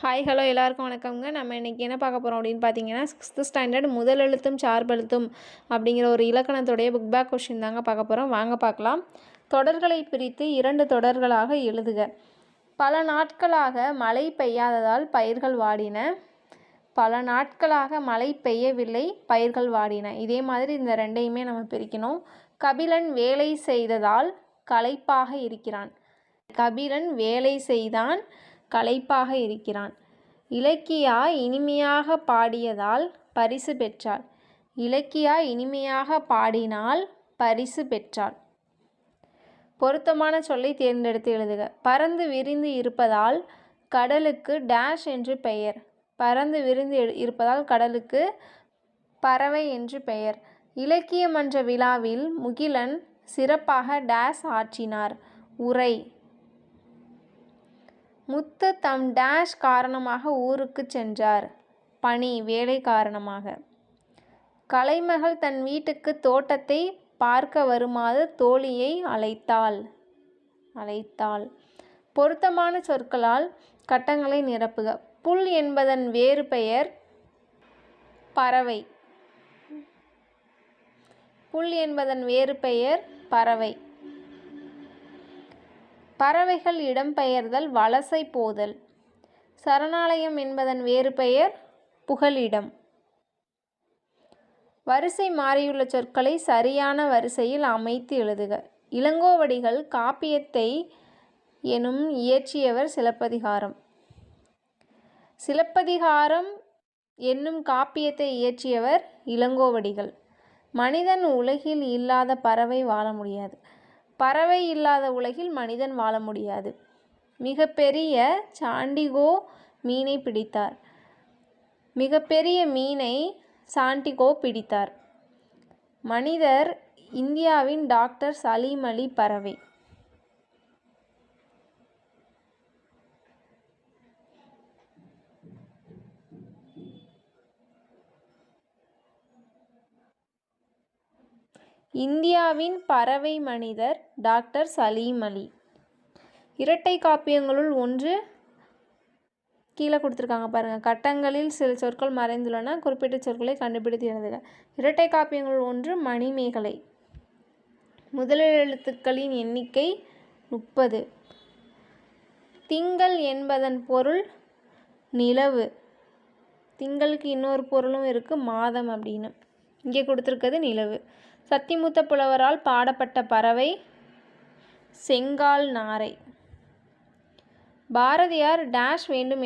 Hi hello எல்லாருக்கும் வணக்கம்ங்க. நம்ம இன்றைக்கி என்ன பார்க்க போகிறோம் அப்படின்னு பார்த்தீங்கன்னா, 6th ஸ்டாண்டர்ட் முதல் எழுத்தும் சார்பெழுத்தும் அப்படிங்கிற ஒரு இலக்கணத்துடைய புக் பேக் கொஷின் தாங்க பார்க்க போகிறோம். வாங்க பார்க்கலாம். தொடர்களை பிரித்து 2 தொடர்களாக எழுதுக. பல நாட்களாக மழை பெய்யாததால் பயிர்கள் வாடின. பல நாட்களாக மழை பெய்யவில்லை, பயிர்கள் வாடின. இதே மாதிரி இந்த ரெண்டையுமே நம்ம பிரிக்கணும். கபிலன் வேலை செய்ததால் களைப்பாக இருக்கிறான். கபிலன் வேலை செய்தான், களைப்பாக இருக்கிறான். இலக்கியா இனிமையாக பாடியதால் பரிசு பெற்றாள். இலக்கியா இனிமையாக பாடினால் பரிசு பெற்றாள். பொருத்தமான சொல்லை தேர்ந்தெடுத்து எழுதுக. பறந்து விரிந்து இருப்பதால் கடலுக்கு டேஷ் என்று பெயர். பறந்து விரிந்து இருப்பதால் கடலுக்கு பறவை என்று பெயர். இலக்கிய மன்ற விழாவில் முகிலன் சிறப்பாக டேஷ் ஆற்றினார். உரை. முத்து தம் டேஷ் காரணமாக ஊருக்கு சென்றார். பணி, வேலை காரணமாக. கலைமகள் தன் வீட்டுக்கு தோட்டத்தை பார்க்க வருமாறு தோழியை அழைத்தாள். பொருத்தமான சொற்களால் கட்டங்களை நிரப்புக. புல் என்பதன் வேறு பெயர் பறவை. புல் என்பதன் வேறு பெயர் பறவை. பறவைகள் இடம்பெயர்தல் வலசை போதல். சரணாலயம் என்பதன் வேறு பெயர் புகலிடம். வரிசை மாறியுள்ள சொற்களை சரியான வரிசையில் அமைத்து எழுதுக. இளங்கோவடிகள் காப்பியத்தை எனும் இயற்றியவர் சிலப்பதிகாரம். சிலப்பதிகாரம் என்னும் காப்பியத்தை இயற்றியவர் இளங்கோவடிகள். மனிதன் உலகில் இல்லாத பறவை வாழ முடியாது. பறவை இல்லாத உலகில் மனிதன் வாழ முடியாது. மிகப்பெரிய சாண்டிகோ மீனை பிடித்தார். மிகப்பெரிய மீனை சாண்டிகோ பிடித்தார். மனிதர் இந்தியாவின் டாக்டர் சலீம் அலி பறவை. இந்தியாவின் பறவை மனிதர் டாக்டர் சலீம் அலி. இரட்டை காப்பியங்களுள் ஒன்று கீழே கொடுத்துருக்காங்க பாருங்கள். கட்டங்களில் சில சொற்கள் மறைந்துள்ளன, குறிப்பிட்ட சொற்களை கண்டுபிடித்து எழுதுக. இரட்டை காப்பியங்களுள் ஒன்று மணிமேகலை. முதலெழுத்துக்களின் எண்ணிக்கை 30. திங்கள் என்பதன் பொருள் நிலவு. திங்களுக்கு இன்னொரு பொருளும் இருக்குது, மாதம் அப்படின்னு. இங்கே கொடுத்துருக்கிறது நிலவு. சத்திமுத்த புலவரால் பாடப்பட்ட பறவை செங்கால் நாரை. பாரதியார் டேஷ் வேண்டும்